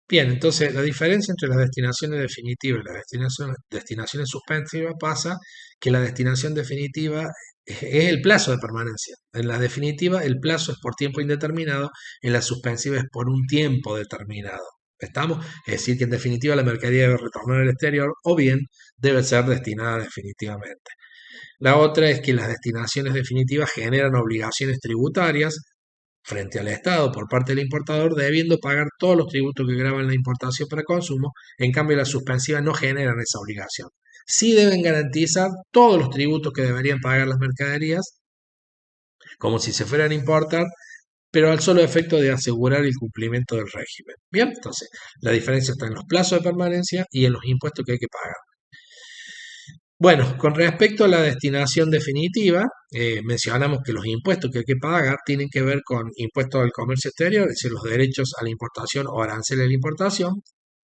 Bien, entonces la diferencia entre las destinaciones definitivas y las destinaciones suspensivas pasa que la destinación definitiva es el plazo de permanencia. En la definitiva el plazo es por tiempo indeterminado, en la suspensiva es por un tiempo determinado. ¿Estamos? Es decir, que en definitiva la mercadería debe retornar al exterior o bien debe ser destinada definitivamente. La otra es que las destinaciones definitivas generan obligaciones tributarias frente al Estado por parte del importador, debiendo pagar todos los tributos que graban la importación para consumo. En cambio, las suspensivas no generan esa obligación. Sí deben garantizar todos los tributos que deberían pagar las mercaderías, como si se fueran a importar, pero al solo efecto de asegurar el cumplimiento del régimen. Bien, entonces, la diferencia está en los plazos de permanencia y en los impuestos que hay que pagar. Bueno, con respecto a la destinación definitiva, mencionamos que los impuestos que hay que pagar tienen que ver con impuestos al comercio exterior, es decir, los derechos a la importación o aranceles de la importación,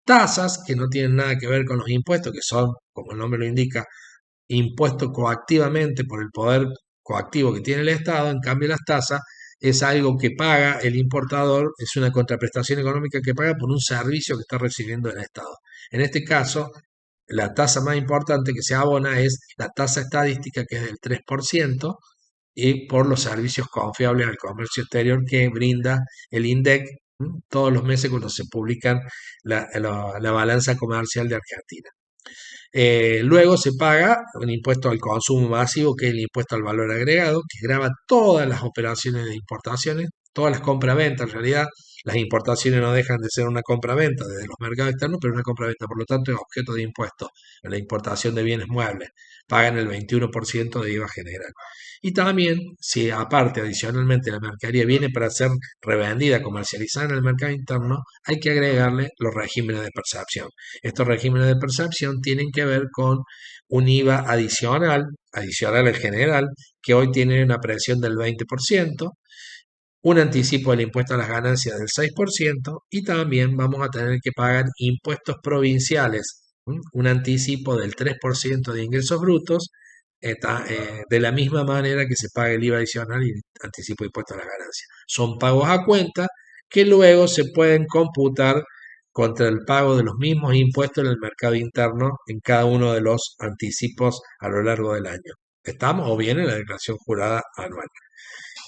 tasas que no tienen nada que ver con los impuestos, que son, como el nombre lo indica, impuestos coactivamente por el poder coactivo que tiene el Estado. En cambio, las tasas es algo que paga el importador, es una contraprestación económica que paga por un servicio que está recibiendo el Estado. En este caso, la tasa más importante que se abona es la tasa estadística, que es del 3%, y por los servicios confiables al comercio exterior que brinda el INDEC todos los meses cuando se publican la balanza comercial de Argentina. Luego se paga un impuesto al consumo masivo, que es el impuesto al valor agregado, que grava todas las operaciones de importaciones, todas las compraventas. En realidad, las importaciones no dejan de ser una compraventa desde los mercados externos, pero una compraventa, por lo tanto, es objeto de impuestos. En la importación de bienes muebles pagan el 21% de IVA general. Y también, si aparte, adicionalmente, la mercadería viene para ser revendida, comercializada en el mercado interno, hay que agregarle los regímenes de percepción. Estos regímenes de percepción tienen que ver con un IVA adicional al general, que hoy tiene una presión del 20%, un anticipo del impuesto a las ganancias del 6%, y también vamos a tener que pagar impuestos provinciales, un anticipo del 3% de ingresos brutos, de la misma manera que se paga el IVA adicional y el anticipo de impuesto a las ganancias. Son pagos a cuenta que luego se pueden computar contra el pago de los mismos impuestos en el mercado interno en cada uno de los anticipos a lo largo del año. ¿Estamos? O bien en la declaración jurada anual.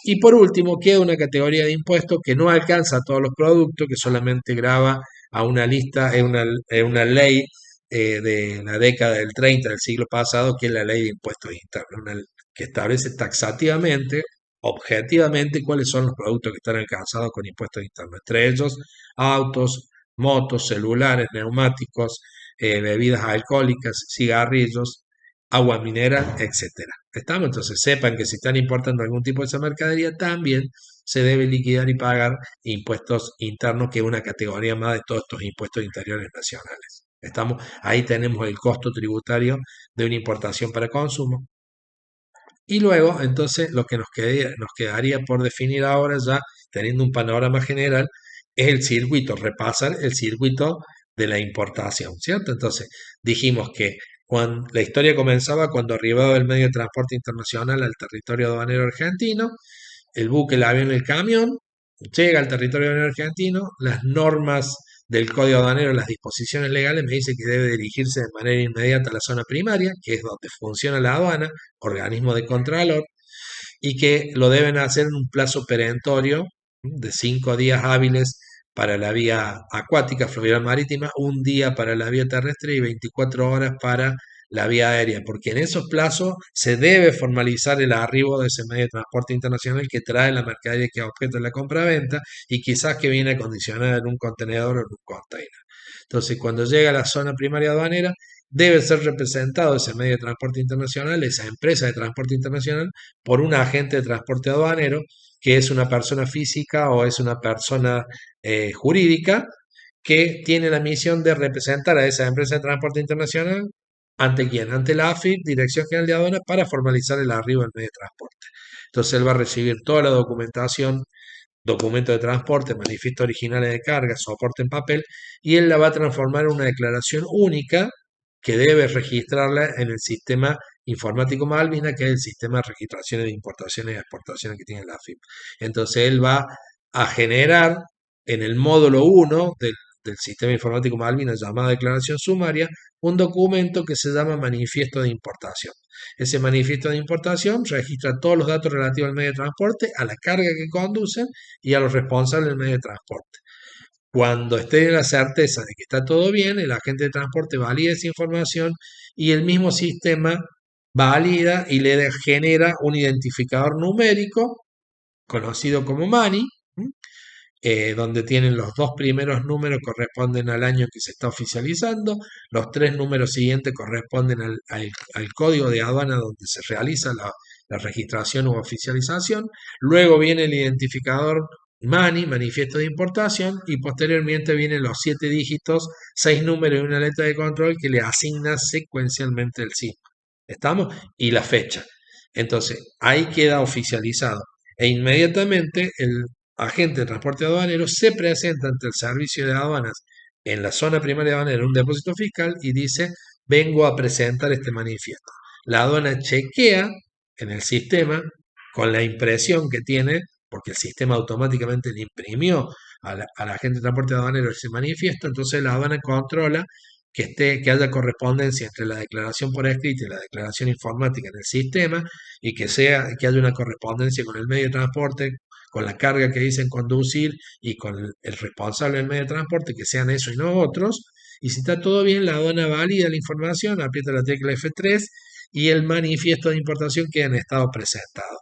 Y por último, queda una categoría de impuestos que no alcanza a todos los productos, que solamente grava a una lista, es una ley de la década del 30 del siglo pasado, que es la ley de impuestos internos, que establece taxativamente, objetivamente, cuáles son los productos que están alcanzados con impuestos internos. Entre ellos, autos, motos, celulares, neumáticos, bebidas alcohólicas, cigarrillos, agua mineral, etcétera. ¿Estamos? Entonces sepan que si están importando algún tipo de esa mercadería, también se debe liquidar y pagar impuestos internos, que es una categoría más de todos estos impuestos interiores nacionales. ¿Estamos? Ahí tenemos el costo tributario de una importación para consumo. Y luego, entonces, lo que nos quedaría por definir ahora, ya teniendo un panorama general, es el circuito, repasar el circuito de la importación, ¿cierto? Entonces, dijimos que la historia comenzaba cuando arribaba el medio de transporte internacional al territorio aduanero argentino, el buque, el avión, el camión, llega al territorio aduanero argentino, las normas del Código Aduanero, las disposiciones legales, me dice que debe dirigirse de manera inmediata a la zona primaria, que es donde funciona la aduana, organismo de contralor, y que lo deben hacer en un plazo perentorio de 5 días hábiles para la vía acuática, fluvial marítima, un día para la vía terrestre y 24 horas para la vía aérea, porque en esos plazos se debe formalizar el arribo de ese medio de transporte internacional que trae la mercadería que es objeto de la compra-venta y quizás que viene acondicionada en un contenedor o en un container. Entonces, cuando llega a la zona primaria aduanera, debe ser representado ese medio de transporte internacional, esa empresa de transporte internacional, por un agente de transporte aduanero, que es una persona física o es una persona jurídica, que tiene la misión de representar a esa empresa de transporte internacional. ¿Ante quién? Ante la AFIP, Dirección General de Aduanas, para formalizar el arribo del medio de transporte. Entonces él va a recibir toda la documentación, documento de transporte, manifiesto originales de carga, soporte en papel, y él la va a transformar en una declaración única que debe registrarla en el sistema informático Malvina, que es el sistema de registraciones de importaciones y exportaciones que tiene la AFIP. Entonces él va a generar en el módulo 1 del del sistema informático Malvinas llamado declaración sumaria, un documento que se llama manifiesto de importación. Ese manifiesto de importación registra todos los datos relativos al medio de transporte, a la carga que conducen y a los responsables del medio de transporte. Cuando esté en la certeza de que está todo bien, el agente de transporte valida esa información y el mismo sistema valida y le genera un identificador numérico conocido como MANI, donde tienen los dos primeros números corresponden al año que se está oficializando, los tres números siguientes corresponden al código de aduana donde se realiza la registración u oficialización, luego viene el identificador MANI, manifiesto de importación, y posteriormente vienen los 7 dígitos, 6 números y una letra de control que le asigna secuencialmente el SIM. ¿Estamos? Y la fecha. Entonces, ahí queda oficializado. E inmediatamente el agente de transporte aduanero se presenta ante el servicio de aduanas en la zona primaria aduanera en un depósito fiscal y dice, vengo a presentar este manifiesto. La aduana chequea en el sistema con la impresión que tiene, porque el sistema automáticamente le imprimió al agente de transporte aduanero ese manifiesto, entonces la aduana controla que haya correspondencia entre la declaración por escrito y la declaración informática en el sistema y que haya una correspondencia con el medio de transporte, con la carga que dicen conducir y con el responsable del medio de transporte, que sean eso y no otros. Y si está todo bien, la aduana valida la información, aprieta la tecla F3 y el manifiesto de importación queda en estado presentado.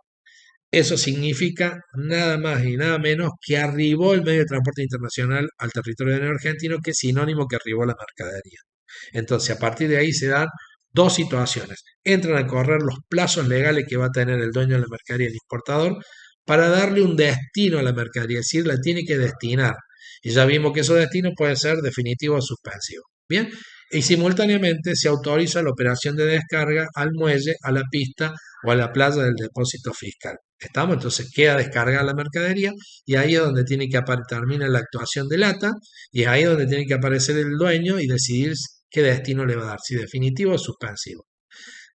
Eso significa nada más y nada menos que arribó el medio de transporte internacional al territorio argentino, que es sinónimo que arribó la mercadería. Entonces, a partir de ahí se dan dos situaciones. Entran a correr los plazos legales que va a tener el dueño de la mercadería, el importador, para darle un destino a la mercadería, es decir, la tiene que destinar. Y ya vimos que esos destinos pueden ser definitivo o suspensivo. Bien, y simultáneamente se autoriza la operación de descarga al muelle, a la pista o a la playa del depósito fiscal. ¿Estamos? Entonces queda descargada la mercadería y ahí es donde tiene que termina la actuación de lata y ahí es donde tiene que aparecer el dueño y decidir qué destino le va a dar, si definitivo o suspensivo.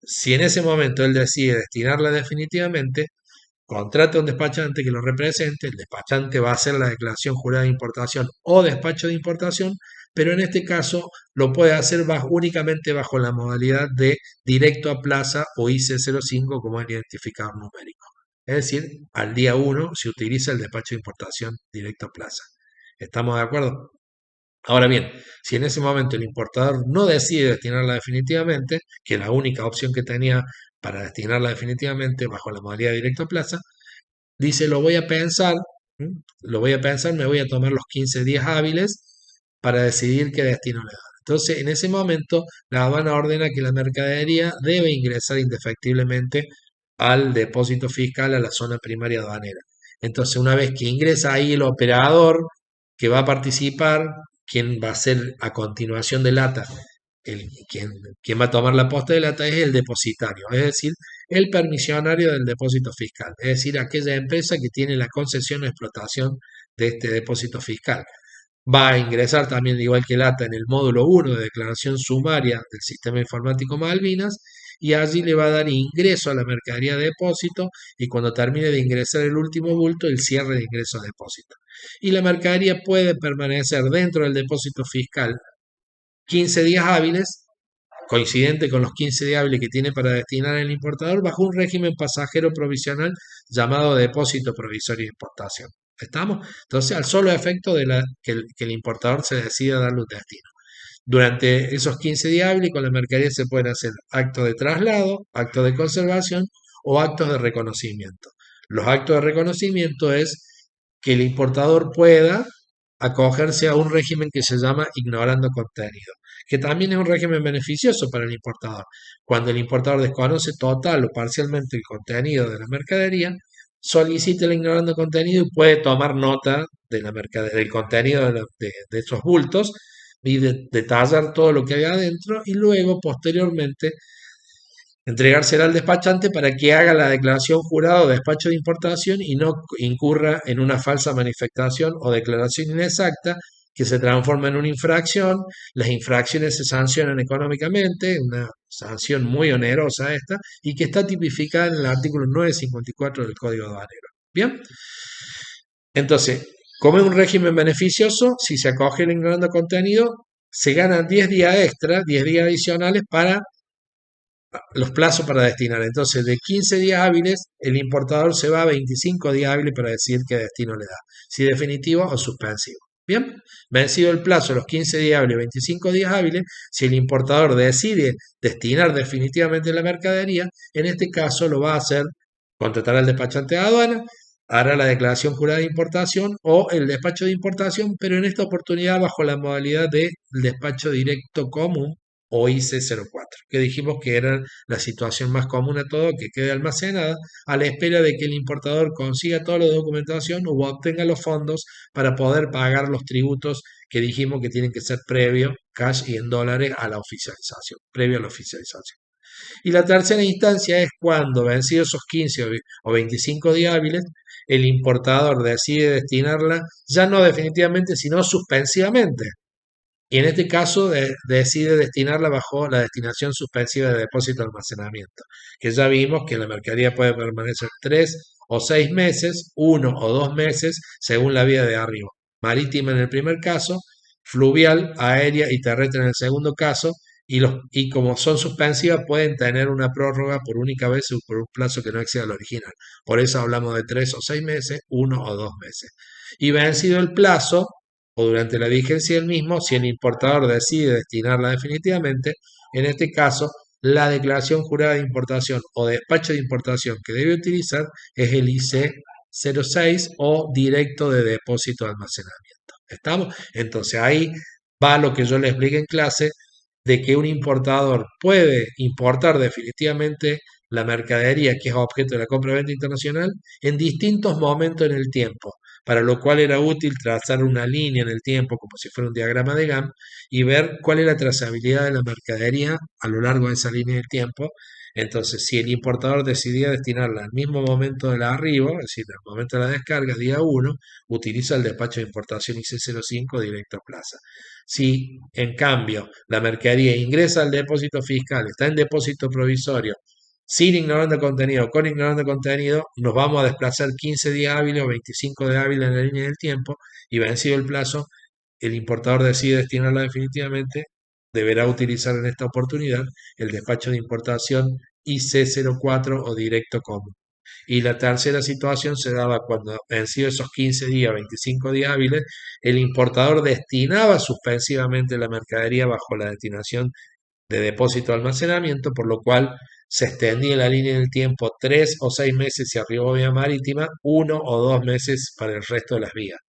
Si en ese momento él decide destinarla definitivamente, contrata a un despachante que lo represente, el despachante va a hacer la declaración jurada de importación o despacho de importación, pero en este caso lo puede hacer únicamente bajo la modalidad de directo a plaza o IC05 como el identificador numérico. Es decir, al día 1 se utiliza el despacho de importación directo a plaza. ¿Estamos de acuerdo? Ahora bien, si en ese momento el importador no decide destinarla definitivamente, que es la única opción que tenía para destinarla definitivamente bajo la modalidad de directo a plaza, dice, lo voy a pensar, lo voy a pensar, me voy a tomar los 15 días hábiles para decidir qué destino le dar. Entonces, en ese momento, la aduana ordena que la mercadería debe ingresar indefectiblemente al depósito fiscal, a la zona primaria aduanera. Entonces, una vez que ingresa ahí el operador que va a participar, quien va a ser a continuación de lata, quien va a tomar la posta de lata es el depositario, es decir, el permisionario del depósito fiscal, es decir, aquella empresa que tiene la concesión o explotación de este depósito fiscal. Va a ingresar también, igual que lata, en el módulo 1 de declaración sumaria del sistema informático Malvinas y allí le va a dar ingreso a la mercadería de depósito y cuando termine de ingresar el último bulto, el cierre de ingreso a depósito. Y la mercadería puede permanecer dentro del depósito fiscal 15 días hábiles, coincidente con los 15 días hábiles que tiene para destinar el importador, bajo un régimen pasajero provisional llamado depósito provisorio de importación. ¿Estamos? Entonces, al solo efecto de que el importador se decida darle un destino. Durante esos 15 días hábiles con la mercadería se pueden hacer actos de traslado, actos de conservación o actos de reconocimiento. Los actos de reconocimiento es que el importador pueda acogerse a un régimen que se llama ignorando contenido, que también es un régimen beneficioso para el importador. Cuando el importador desconoce total o parcialmente el contenido de la mercadería, solicita el ignorando contenido y puede tomar nota de del contenido de esos bultos y detallar todo lo que hay adentro y luego, posteriormente, entregársela al despachante para que haga la declaración jurada o despacho de importación y no incurra en una falsa manifestación o declaración inexacta que se transforma en una infracción. Las infracciones se sancionan económicamente, una sanción muy onerosa esta, y que está tipificada en el artículo 954 del Código Aduanero. Bien, entonces, Como es un régimen beneficioso, si se acoge el ignorando contenido, se ganan 10 días extra, 10 días adicionales para los plazos para destinar. Entonces, de 15 días hábiles, el importador se va a 25 días hábiles para decidir qué destino le da, si definitivo o suspensivo. Bien, vencido el plazo, los 15 días hábiles, 25 días hábiles, si el importador decide destinar definitivamente la mercadería, en este caso lo va a hacer, contratará al despachante de aduana, hará la declaración jurada de importación o el despacho de importación, pero en esta oportunidad bajo la modalidad del despacho directo común o IC04, que dijimos que era la situación más común a todo, que quede almacenada a la espera de que el importador consiga toda la documentación o obtenga los fondos para poder pagar los tributos que dijimos que tienen que ser previo, cash y en dólares a la oficialización, previo a la oficialización. Y la tercera instancia es cuando, vencidos esos 15 o 25 días hábiles, el importador decide destinarla ya no definitivamente, sino suspensivamente. Y en este caso decide destinarla bajo la destinación suspensiva de depósito de almacenamiento, que ya vimos que la mercadería puede permanecer 3 o 6 meses, 1 o 2 meses, según la vía de arriba. Marítima en el primer caso, fluvial, aérea y terrestre en el segundo caso, y como son suspensivas pueden tener una prórroga por única vez o por un plazo que no exceda el original. Por eso hablamos de 3 o 6 meses, 1 o 2 meses. Y vencido el plazo, o durante la vigencia del mismo, si el importador decide destinarla definitivamente, en este caso, la declaración jurada de importación o despacho de importación que debe utilizar es el IC06 o directo de depósito de almacenamiento. ¿Estamos? Entonces ahí va lo que yo le expliqué en clase, de que un importador puede importar definitivamente la mercadería que es objeto de la compra-venta internacional en distintos momentos en el tiempo, para lo cual era útil trazar una línea en el tiempo como si fuera un diagrama de Gantt y ver cuál es la trazabilidad de la mercadería a lo largo de esa línea del tiempo. Entonces, si el importador decidía destinarla al mismo momento del arribo, es decir, al momento de la descarga, día 1, utiliza el despacho de importación IC05 directo a plaza. Si, en cambio, la mercadería ingresa al depósito fiscal, está en depósito provisorio, sin ignorando contenido, con ignorando contenido, nos vamos a desplazar 15 días hábiles o 25 días hábiles en la línea del tiempo y vencido el plazo, el importador decide destinarla definitivamente, deberá utilizar en esta oportunidad el despacho de importación IC04 o directo común. Y la tercera situación se daba cuando, vencidos esos 15 días, 25 días hábiles, el importador destinaba suspensivamente la mercadería bajo la destinación de depósito de almacenamiento, por lo cual se extendía la línea del tiempo 3 o 6 meses si arriba vía marítima, 1 o 2 meses para el resto de las vías.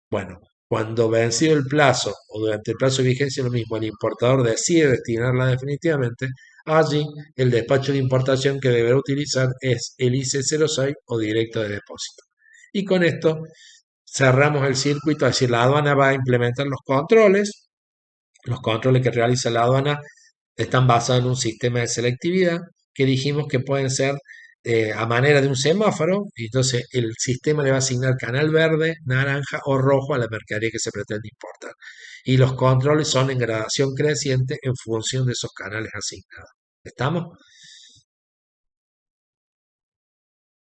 Bueno, cuando vencido el plazo o durante el plazo de vigencia lo mismo, el importador decide destinarla definitivamente, allí el despacho de importación que deberá utilizar es el IC06 o directo de depósito. Y con esto cerramos el circuito, es decir, la aduana va a implementar los controles que realiza la aduana están basados en un sistema de selectividad que dijimos que pueden ser a manera de un semáforo, y entonces el sistema le va a asignar canal verde, naranja o rojo a la mercadería que se pretende importar. Y los controles son en gradación creciente en función de esos canales asignados. ¿Estamos?